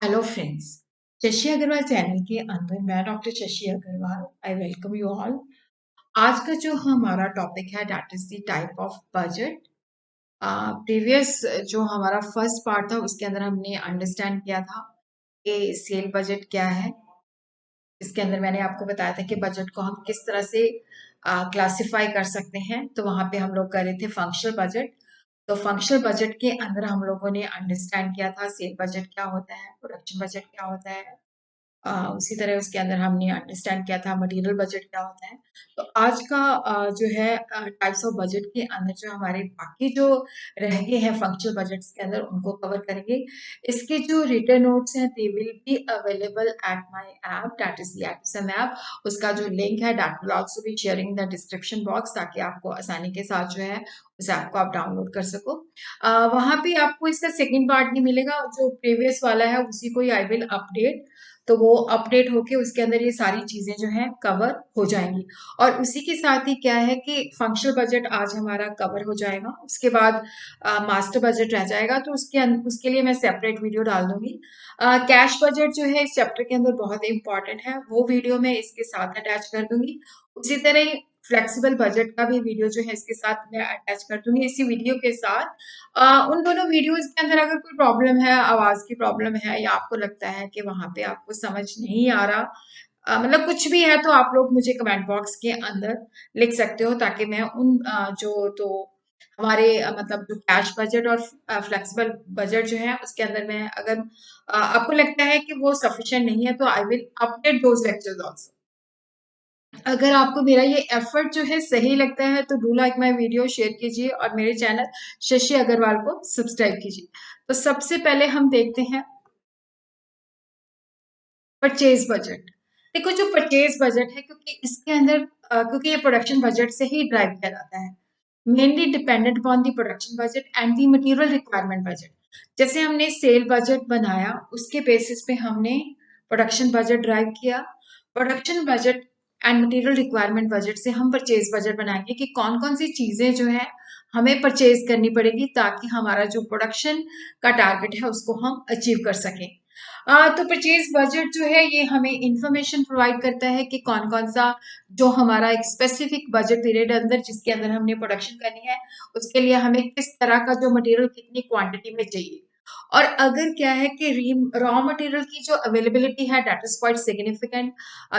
Hello friends. Shashi Agarwal channel के अंदर मैं doctor Shashi Agarwal I welcome you all. आज का जो हमारा टॉपिक है that is the type of budget. Previous जो हमारा फर्स्ट पार्ट था उसके अंदर हमने अंडरस्टैंड किया था कि सेल बजट क्या है। इसके अंदर मैंने आपको बताया था कि बजट को हम किस तरह से क्लासिफाई कर सकते हैं। तो वहां पे हम लोग कर रहे थे फंक्शनल बजट। तो फंक्शनल बजट के अंदर हम लोगों ने अंडरस्टैंड किया था सेल बजट क्या होता है, प्रोडक्शन बजट क्या होता है। उसी तरह उसके अंदर हमने अंडरस्टैंड किया था मटेरियल बजट क्या होता है। तो आज का जो है टाइप्स ऑफ बजट के अंदर जो हमारे बाकी जो रह गए हैं फंक्शनल बजट्स के अंदर उनको कवर करेंगे। इसके जो रिटर्न नोट्स हैं they will be available at my app that is the Epsom app. उसका जो लिंक है that will also be sharing the description box ताकि आपको आसानी के साथ जो है उस ऐप को आप डाउनलोड कर सको। वहां पे आपको इसका सेकंड पार्ट नहीं मिलेगा, जो प्रीवियस वाला है उसी को ही आई विल अपडेट। तो वो अपडेट होके उसके अंदर ये सारी चीजें जो है कवर हो जाएंगी। और उसी के साथ ही क्या है कि फंक्शनल बजट आज हमारा कवर हो जाएगा। उसके बाद मास्टर बजट रह जाएगा, तो उसके लिए मैं सेपरेट वीडियो डाल दूंगी। कैश बजट जो है इस चैप्टर के अंदर बहुत इंपॉर्टेंट है, वो वीडियो मैं इसके साथ अटैच कर दूंगी। उसी तरह ही फ्लेक्सिबल बजट का भी वीडियो जो है इसके साथ मैं अटैच कर दूंगी इसी वीडियो के साथ। उन दोनों वीडियोस के अंदर अगर कोई प्रॉब्लम है, आवाज की प्रॉब्लम है या आपको लगता है कि वहां पे आपको समझ नहीं आ रहा, मतलब कुछ भी है, तो आप लोग मुझे कमेंट बॉक्स के अंदर लिख सकते हो ताकि मैं उन जो तो हमारे मतलब जो कैश बजट और फ्लेक्सिबल बजट जो है उसके अंदर मैं अगर आपको लगता है कि वो सफिशिएंट नहीं है तो I will update those lectures also. अगर आपको मेरा ये एफर्ट जो है सही लगता है तो do like my video, share कीजिए और मेरे चैनल शशि अग्रवाल को सब्सक्राइब कीजिए। तो सबसे पहले हम देखते हैं परचेज बजट। देखो जो परचेज बजट है, क्योंकि इसके अंदर क्योंकि ये प्रोडक्शन बजट से ही ड्राइव किया जाता है, mainly dependent upon the production budget and the material requirement budget. जैसे हमने सेल बजट बनाया उसके बेसिस पे हमने प्रोडक्शन बजट ड्राइव किया। Production budget and material requirement budget से हम परचेज बजट बनाएंगे कि कौन कौन सी चीजें जो है हमें परचेज करनी पड़ेगी ताकि हमारा जो प्रोडक्शन का टारगेट है उसको हम अचीव कर सकें। तो परचेज बजट जो है ये हमें इंफॉर्मेशन प्रोवाइड करता है कि कौन कौन सा जो हमारा एक स्पेसिफिक बजट पीरियड अंदर जिसके अंदर हमने प्रोडक्शन करनी है उसके लिए हमें किस तरह का जो मटेरियल कितनी क्वांटिटी में चाहिए। और अगर क्या है कि रॉ मटेरियल की जो अवेलेबिलिटी है दैट इज क्वाइट सिग्निफिकेंट।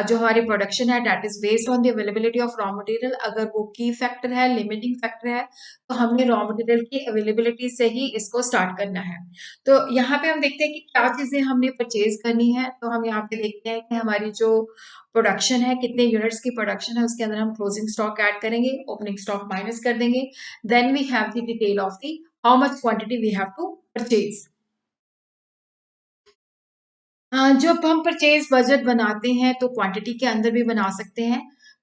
जो हमारी प्रोडक्शन है that is based on the availability of raw material. अगर वो की फैक्टर है, लिमिटिंग फैक्टर है, तो हमने रॉ मटेरियल की अवेलेबिलिटी से ही इसको स्टार्ट करना है। तो यहाँ पे हम देखते हैं कि क्या चीजें हमने परचेज करनी है। तो हम यहाँ पे देखते हैं कि हमारी जो प्रोडक्शन है, कितने यूनिट्स की प्रोडक्शन है, उसके अंदर हम क्लोजिंग स्टॉक ऐड करेंगे, ओपनिंग स्टॉक माइनस कर देंगे। Then we have the detail of the how much quantity we have to purchase. जब हम परचेज बजट बनाते हैं तो क्वांटिटी के अंदर भी बना सकते हैं,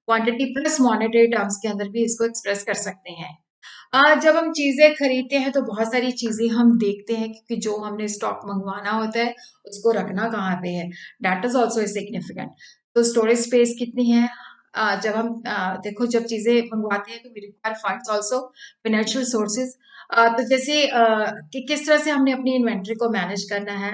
क्वांटिटी प्लस मॉनेटरी टर्म्स के अंदर भी इसको एक्सप्रेस कर सकते हैं। जब हम चीजें खरीदते हैं तो बहुत सारी चीजें हम देखते हैं क्योंकि जो हमने स्टॉक मंगवाना होता है उसको रखना कहाँ पे है, दैट इज ऑल्सो सिग्निफिकेंट। तो स्टोरेज स्पेस कितनी है। जब हम देखो जब चीजें मंगवाते हैं तो we require funds also, financial sources. तो जैसे कि किस तरह से हमने अपनी इन्वेंट्री को मैनेज करना है,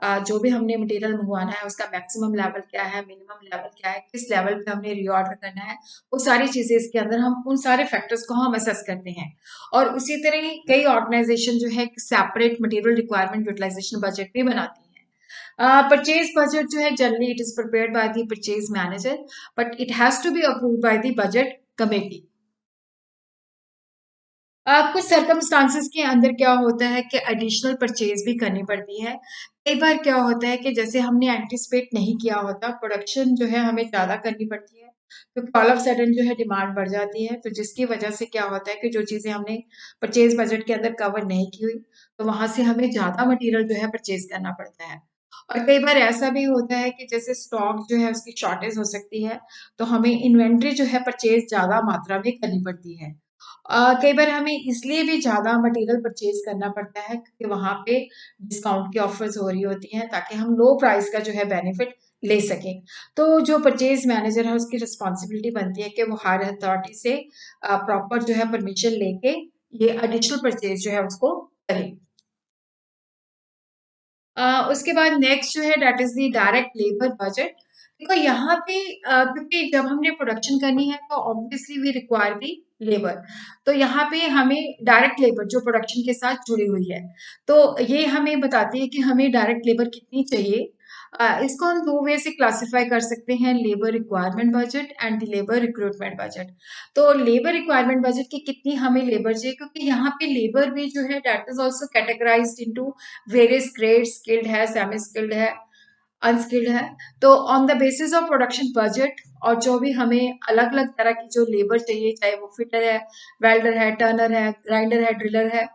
जो भी हमने मटेरियल मंगवाना है उसका मैक्सिमम लेवल क्या है, मिनिमम लेवल क्या है, किस लेवल पे हमने रीऑर्डर करना है, वो सारी चीजें इसके अंदर हम उन सारे फैक्टर्स को हम असेस करते हैं। और उसी तरह ही कई ऑर्गेनाइजेशन जो है separate material requirement utilization budget भी बनाती है। परचेज बजट जो है generally it is prepared by the purchase manager, but it has to be approved by the budget committee. कुछ सर्कमस्टांसेस के अंदर क्या होता है कि एडिशनल परचेज भी करनी पड़ती है। कई बार क्या होता है कि जैसे हमने एंटिसिपेट नहीं किया होता, प्रोडक्शन जो है हमें ज़्यादा करनी पड़ती है, तो ऑल ऑफ सडन जो है डिमांड बढ़ जाती है, तो जिसकी वजह से क्या होता है कि जो चीज़ें हमने परचेज बजट के अंदर कवर नहीं की हुई, तो वहां से हमें ज़्यादा मटेरियल जो है परचेज करना पड़ता है। और कई बार ऐसा भी होता है कि जैसे स्टॉक जो है उसकी शॉर्टेज हो सकती है, तो हमें इन्वेंट्री जो है परचेज ज़्यादा मात्रा में करनी पड़ती है। कई बार हमें इसलिए भी ज़्यादा मटेरियल परचेज करना पड़ता है क्योंकि वहाँ पे डिस्काउंट की ऑफर्स हो रही होती हैं ताकि हम लो प्राइस का जो है बेनिफिट ले सकें। तो जो परचेज मैनेजर है उसकी रिस्पॉन्सिबिलिटी बनती है कि वो हायर अथॉरिटी से प्रॉपर जो है परमिशन लेके ये एडिशनल परचेज जो है उसको करे। उसके बाद नेक्स्ट जो है that is the direct labour budget. देखो यहाँ पे क्योंकि जब हमने प्रोडक्शन करनी है तो obviously we require the labour. तो यहाँ पे हमें डायरेक्ट लेबर जो प्रोडक्शन के साथ जुड़ी हुई है, तो ये हमें बताती है कि हमें डायरेक्ट लेबर कितनी चाहिए। इसको हम दो वे से क्लासिफाई कर सकते हैं, labour requirement budget and labour recruitment budget. तो लेबर रिक्वायरमेंट बजट की कितनी हमें लेबर चाहिए, क्योंकि यहाँ पे लेबर भी जो है that is also categorised into various grade, skilled है, सेमी स्किल्ड है, अनस्किल्ड है। तो on the basis of production budget, और जो भी हमें अलग अलग तरह की जो लेबर चाहिए, चाहे वो फिटर है, वेल्डर है, टर्नर है, ग्राइंडर है, ड्रिलर है,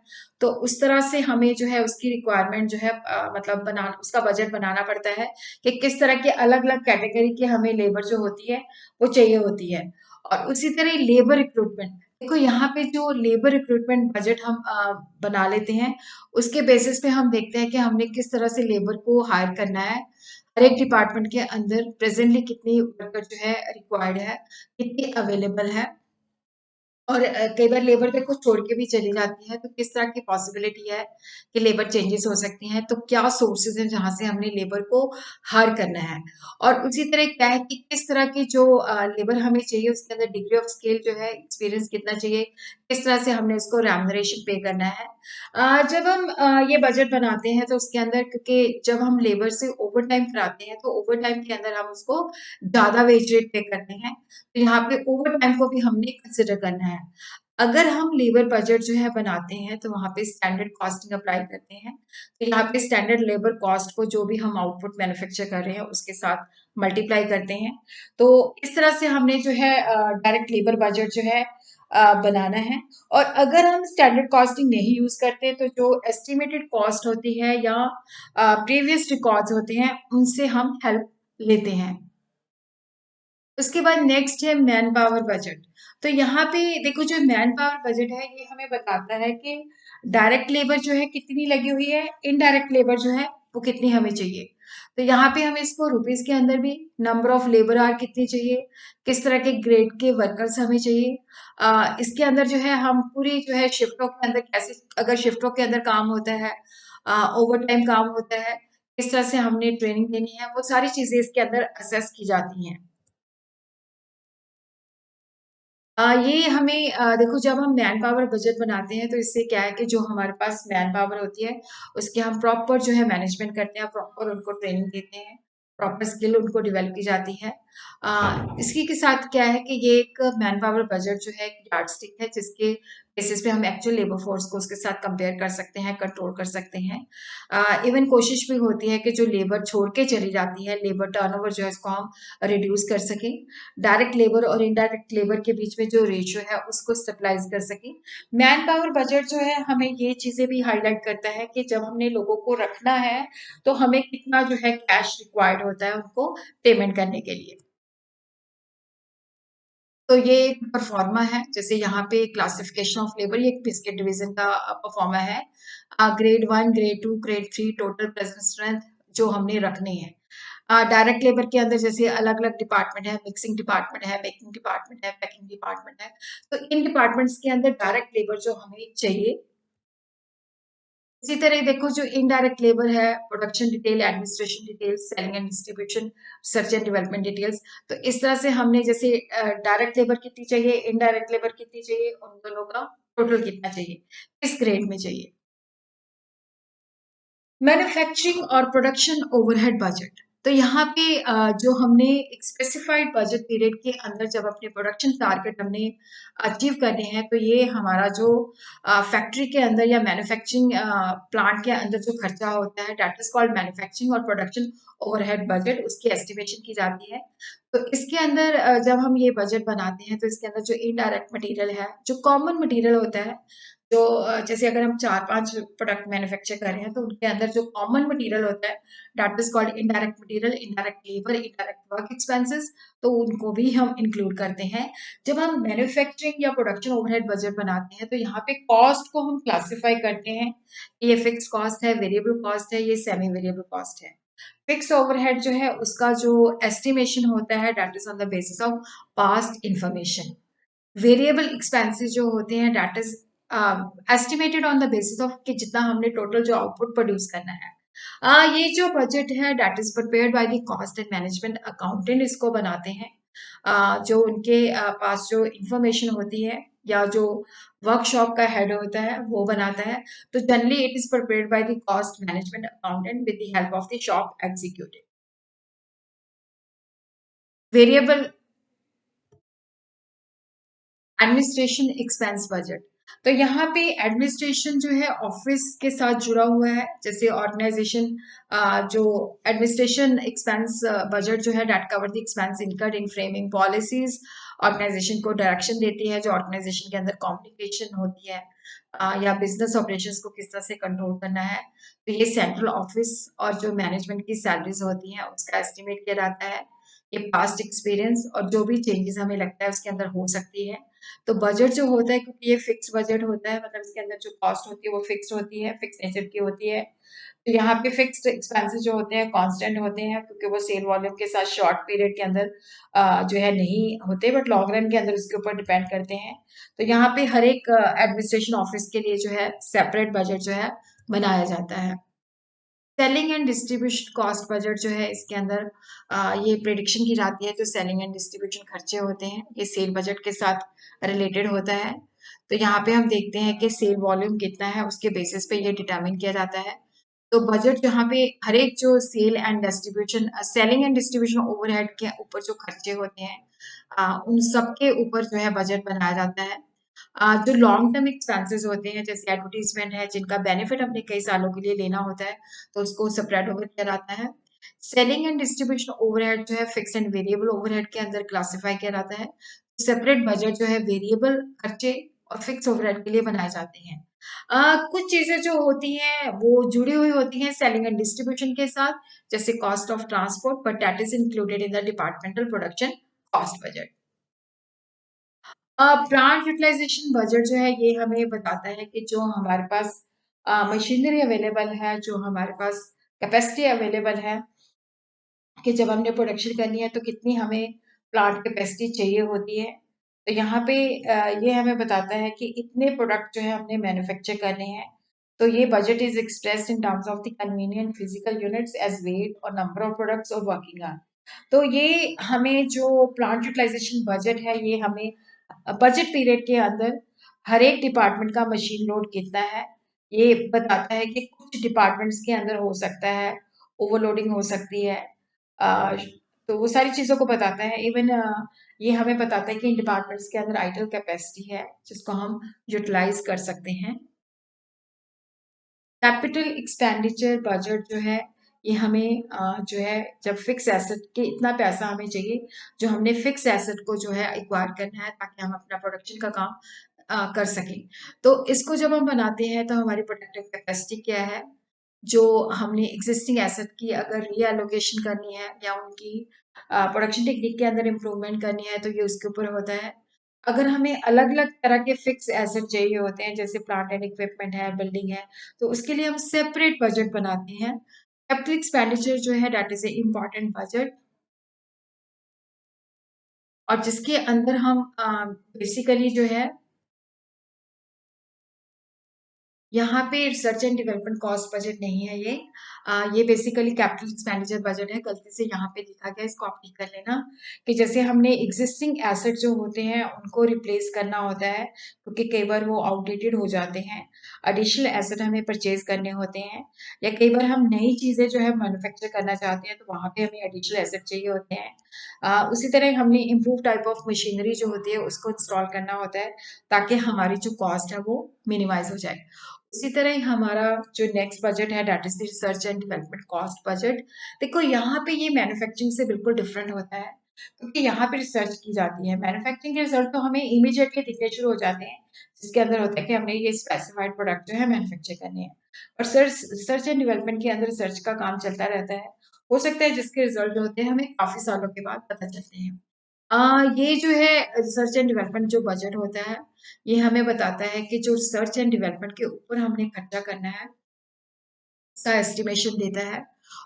तो उस तरह से हमें जो है उसकी रिक्वायरमेंट जो है मतलब बना उसका बजट बनाना पड़ता है कि किस तरह के अलग अलग कैटेगरी के हमें लेबर जो होती है वो चाहिए होती है। और उसी तरह लेबर रिक्रूटमेंट, देखो यहाँ पे जो लेबर रिक्रूटमेंट बजट हम बना लेते हैं, उसके बेसिस पे हम देखते हैं कि हमने किस तरह से लेबर को हायर करना है। हर एक डिपार्टमेंट के अंदर प्रेजेंटली कितनी वर्कर जो है रिक्वायर्ड है, कितनी अवेलेबल है, और कई बार लेबर देखो छोड़ के भी चली जाती है, तो किस तरह की पॉसिबिलिटी है कि लेबर चेंजेस हो सकती हैं, तो क्या सोर्सेज हैं जहां से हमने लेबर को हायर करना है। और उसी तरह क्या है कि किस तरह की जो लेबर हमें चाहिए उसके अंदर डिग्री ऑफ स्किल जो है, एक्सपीरियंस कितना चाहिए, किस तरह से हमने उसको रेम्युनरेशन पे करना है। जब हम ये बजट बनाते हैं तो उसके अंदर, क्योंकि जब हम लेबर से ओवर टाइम कराते हैं तो ओवर टाइम के अंदर हम उसको ज्यादा वेज रेट पे करते हैं, तो यहाँ पे ओवर टाइम को भी हमने कंसिडर करना है। अगर हम लेबर बजट जो है बनाते हैं तो वहां पे स्टैंडर्ड कॉस्टिंग अप्लाई करते हैं, तो यहाँ पे स्टैंडर्ड लेबर कॉस्ट को जो भी हम आउटपुट मैन्युफैक्चर कर रहे हैं उसके साथ मल्टीप्लाई करते हैं। तो इस तरह से हमने जो है डायरेक्ट लेबर बजट जो है बनाना है। और अगर हम स्टैंडर्ड कॉस्टिंग नहीं यूज करते तो जो एस्टिमेटेड कॉस्ट होती है या प्रीवियस रिकॉर्ड्स होते हैं उनसे हम हेल्प लेते हैं। उसके बाद नेक्स्ट है मैन पावर बजट। तो यहाँ पे देखो जो मैन पावर बजट है ये हमें बताता है कि डायरेक्ट लेबर जो है कितनी लगी हुई है, इनडायरेक्ट लेबर जो है वो कितनी हमें चाहिए। तो यहाँ पे हम इसको रुपीस के अंदर भी, नंबर ऑफ लेबर आर कितनी चाहिए, किस तरह के ग्रेड के वर्कर्स हमें चाहिए, इसके अंदर जो है हम पूरी जो है शिफ्टों के अंदर कैसे, अगर शिफ्टों के अंदर काम होता है, ओवर टाइम काम होता है, किस तरह से हमने ट्रेनिंग देनी है, वो सारी चीजें इसके अंदर असेस की जाती हैं। ये हमें देखो जब हम मैन पावर बजट बनाते हैं तो इससे क्या है कि जो हमारे पास मैन पावर होती है उसके हम प्रॉपर जो है मैनेजमेंट करते हैं, प्रॉपर उनको ट्रेनिंग देते हैं, प्रॉपर स्किल उनको डेवलप की जाती है। इसी के साथ क्या है कि ये एक मैन पावर बजट जो है एक यार्डस्टिक है जिसके बेसिस पे हम एक्चुअल लेबर फोर्स को उसके साथ कंपेयर कर सकते हैं, कंट्रोल कर सकते हैं। इवन कोशिश भी होती है कि जो लेबर छोड़ के चली जाती है, लेबर टर्नओवर जो है इसको हम रिड्यूस कर सकें, डायरेक्ट लेबर और इनडायरेक्ट लेबर के बीच में जो रेशियो है उसको स्टेबलाइज कर सके। मैन पावर बजट जो है हमें ये चीजें भी हाईलाइट करता है कि जब हमने लोगों को रखना है तो हमें कितना जो है कैश रिक्वायर्ड होता है उनको पेमेंट करने के लिए। तो ये एक परफॉर्मा है, जैसे यहाँ पे क्लासिफिकेशन ऑफ लेबर, ये एक बिस्किट डिवीजन का परफॉर्मा है। Grade 1, grade 2, grade 3 total present strength जो हमने रखनी है। डायरेक्ट लेबर के अंदर जैसे अलग अलग डिपार्टमेंट है, मिक्सिंग डिपार्टमेंट है, मेकिंग डिपार्टमेंट है, पैकिंग डिपार्टमेंट है। तो इन डिपार्टमेंट्स के अंदर डायरेक्ट लेबर जो हमें चाहिए। इसी तरह देखो जो इनडायरेक्ट लेबर है, production detail, administration detail, selling and distribution, search and development details. तो इस तरह से हमने जैसे डायरेक्ट लेबर कितनी चाहिए, इनडायरेक्ट लेबर कितनी चाहिए, उन दोनों का टोटल कितना चाहिए, किस ग्रेड में चाहिए। मैन्युफैक्चरिंग और प्रोडक्शन ओवरहेड बजट। तो यहाँ पे जो हमने एक स्पेसिफाइड बजट पीरियड के अंदर जब अपने प्रोडक्शन टारगेट हमने अचीव करने हैं तो ये हमारा जो फैक्ट्री के अंदर या मैन्युफैक्चरिंग प्लांट के अंदर जो खर्चा होता है दैट इज कॉल्ड मैन्युफैक्चरिंग और प्रोडक्शन ओवरहेड बजट, उसकी एस्टिमेशन की जाती है। तो इसके अंदर जब हम ये बजट बनाते हैं तो इसके अंदर जो इनडायरेक्ट मटेरियल है, जो कॉमन मटेरियल होता है, जो जैसे अगर हम 4-5 प्रोडक्ट मैन्युफैक्चर कर रहे हैं तो उनके अंदर जो कॉमन मटेरियल होता है that is called indirect material, indirect labour, indirect work expenses, तो उनको भी हम इंक्लूड करते हैं। जब हम मैन्युफैक्चरिंग या प्रोडक्शन ओवरहेड बजट बनाते हैं तो यहाँ पे कॉस्ट को हम क्लासिफाई करते हैं, ये फिक्स कॉस्ट है, वेरिएबल कॉस्ट है, ये सेमी वेरिएबल कॉस्ट है। फिक्स ओवरहेड जो है उसका जो एस्टिमेशन होता है that is on the basis of past information. Variable expenses जो होते हैं that is estimated on the basis of कि जितना हमने टोटल जो आउटपुट प्रोड्यूस करना है। ये जो बजट है that is prepared by the cost and management accountant इसको बनाते हैं। जो उनके पास जो इंफॉर्मेशन होती है या जो वर्कशॉप का हेड होता है वो बनाता है। तो generally it is prepared by the cost management accountant with the help of the shop executive. Variable administration expense budget. तो यहाँ पे एडमिनिस्ट्रेशन जो है ऑफिस के साथ जुड़ा हुआ है, जैसे ऑर्गेनाइजेशन जो एडमिनिस्ट्रेशन एक्सपेंस बजट जो है that cover the expense incurred in framing policies. Organization को डायरेक्शन देती है, जो ऑर्गेनाइजेशन के अंदर कम्युनिकेशन होती है या बिजनेस ऑपरेशंस को किस तरह से कंट्रोल करना है। तो ये सेंट्रल ऑफिस और जो मैनेजमेंट की सैलरीज होती हैं उसका एस्टिमेट किया जाता है। ये पास्ट एक्सपीरियंस और जो भी चेंजेस हमें लगता है उसके अंदर हो सकती है। तो बजट जो होता है, क्योंकि ये फिक्स बजट होता है, मतलब इसके अंदर जो कॉस्ट होती है वो फिक्स होती है, फिक्स नेचर की होती है। तो यहाँ पे फिक्स्ड एक्सपेंसेस जो होते हैं कांस्टेंट होते हैं, क्योंकि वो सेल वॉल्यूम के साथ शॉर्ट पीरियड के अंदर जो है नहीं होते, बट लॉन्ग रन के अंदर उसके ऊपर डिपेंड करते हैं। तो यहाँ पे हर एक एडमिनिस्ट्रेशन ऑफिस के लिए जो है सेपरेट बजट जो है बनाया जाता है। Selling and distribution cost budget जो है इसके अंदर ये प्रिडिक्शन की जाती है, जो सेलिंग एंड डिस्ट्रीब्यूशन खर्चे होते हैं ये सेल बजट के साथ रिलेटेड होता है। तो यहाँ पे हम देखते हैं कि सेल वॉल्यूम कितना है, उसके बेसिस पे ये डिटरमिन किया जाता है। तो बजट जहाँ पे हर एक जो sale and distribution selling and distribution overhead के ऊपर जो खर्चे होते हैं उन सब के ऊपर जो है बजट बनाया जाता है। जो लॉन्ग टर्म एक्सपेंसेस होते हैं जैसे एडवर्टीजमेंट है, जिनका बेनिफिट हमने कई सालों के लिए लेना होता है, तो उसको सेपरेट ओवर किया जाता है। सेलिंग एंड डिस्ट्रीब्यूशन ओवरहेड जो है फिक्स एंड वेरिएबल ओवरहेड के अंदर क्लासिफाई किया जाता है। सेपरेट बजट जो है वेरिएबल खर्चे और फिक्स ओवरहेड के लिए बनाए जाते हैं। कुछ चीजें जो होती हैं वो जुड़ी हुई होती हैं सेलिंग एंड डिस्ट्रीब्यूशन के साथ, जैसे cost of transport, but that is included in the departmental production cost budget. Plant utilization budget जो है ये हमें बताता है कि जो हमारे पास मशीनरी अवेलेबल है, जो हमारे पास कैपेसिटी अवेलेबल है, कि जब हमने प्रोडक्शन करनी है तो कितनी हमें प्लांट कैपेसिटी चाहिए होती है। तो यहाँ पे ये हमें बताता है कि इतने प्रोडक्ट जो है हमने मैन्युफैक्चर करने हैं। तो ये budget is expressed in terms of the convenient physical units as weight और नंबर ऑफ प्रोडक्ट्स और वर्किंग आवर। तो ये हमें जो प्लांट यूटिलाइजेशन बजट है ये हमें बजट पीरियड के अंदर हर एक डिपार्टमेंट का मशीन लोड कितना है ये बताता है। कि कुछ डिपार्टमेंट्स के अंदर हो सकता है ओवरलोडिंग हो सकती है। अ, तो वो सारी चीज़ों को बताता है। इवन ये हमें बताता है कि इन डिपार्टमेंट्स के अंदर आइडल कैपेसिटी है जिसको हम यूटिलाइज कर सकते हैं। कैपिटल एक्सपेंडिचर बजट जो है ये हमें जो है जब फिक्स एसेट के इतना पैसा हमें चाहिए, जो हमने फिक्स एसेट को जो है एक्वायर करना है ताकि हम अपना प्रोडक्शन का काम कर सकें। तो इसको जब हम बनाते हैं तो हमारी प्रोडक्टिव कैपेसिटी क्या है, जो हमने एग्जिस्टिंग एसेट की अगर रीएलोकेशन करनी है या उनकी प्रोडक्शन टेक्निक के अंदर इम्प्रूवमेंट करनी है तो ये उसके ऊपर होता है। अगर हमें अलग-अलग तरह के फिक्स एसेट चाहिए होते हैं, जैसे प्लांट एंड इक्विपमेंट है, बिल्डिंग है, तो उसके लिए हम सेपरेट बजट बनाते हैं। कैपिटल एक्सपेंडिचर जो है that is a important budget, और जिसके अंदर हम बेसिकली जो है यहाँ पे research and development cost budget नहीं है ये। ये बेसिकली कैपिटल एक्सपेंडिचर बजट है। गलती से यहाँ पे लिखा गया, इसको आप ठीक कर लेना। कि जैसे हमने एग्जिस्टिंग एसेट जो होते हैं उनको रिप्लेस करना होता है, क्योंकि कई बार वो आउटडेटेड हो जाते हैं। एडिशनल एसेट हमें परचेज करने होते हैं, या कई बार हम नई चीज़ें जो है मैन्युफैक्चर करना चाहते हैं तो वहाँ पे हमें एडिशनल एसेट चाहिए होते हैं। उसी तरह हमने इम्प्रूव टाइप ऑफ मशीनरी जो होती है उसको इंस्टॉल करना होता है, ताकि हमारी जो कॉस्ट है वो मिनिमाइज हो जाए। उसी तरह ही हमारा जो नेक्स्ट बजट है that is the research and development cost budget. देखो यहाँ पे ये मैन्युफैक्चरिंग से बिल्कुल डिफरेंट होता है, क्योंकि यहाँ पे रिसर्च की जाती है। मैन्युफैक्चरिंग के रिजल्ट तो हमें इमीडिएटली दिखने शुरू हो जाते हैं, जिसके अंदर होता है कि हमने ये स्पेसिफाइड प्रोडक्ट जो है मैन्युफैक्चर करने हैं। और रिसर्च एंड डेवलपमेंट के अंदर रिसर्च का काम चलता रहता है। हो सकता है जिसके रिजल्ट जो होते हैं हमें काफी सालों के बाद पता चलते हैं। ये जो है रिसर्च एंड डेवलपमेंट जो बजट होता है ये हमें बताता है कि जो रिसर्च एंड डेवलपमेंट के ऊपर हमने खर्चा करना है उसका एस्टिमेशन देता है।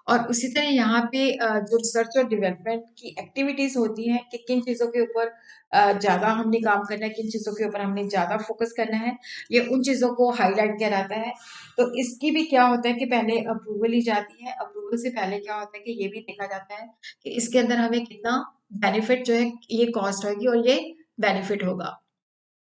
और उसी तरह यहाँ पे जो रिसर्च और डेवलपमेंट की एक्टिविटीज होती हैं कि किन चीज़ों के ऊपर ज़्यादा हमने काम करना है, किन चीज़ों के ऊपर हमने ज़्यादा फोकस करना है, ये उन चीज़ों को हाईलाइट कराता है। तो इसकी भी क्या होता है कि पहले अप्रूवल ली जाती है, अप्रूवल से पहले क्या होता है कि ये भी देखा जाता है कि इसके अंदर हमें कितना बेनिफिट जो है, ये कॉस्ट होगी और ये बेनिफिट होगा।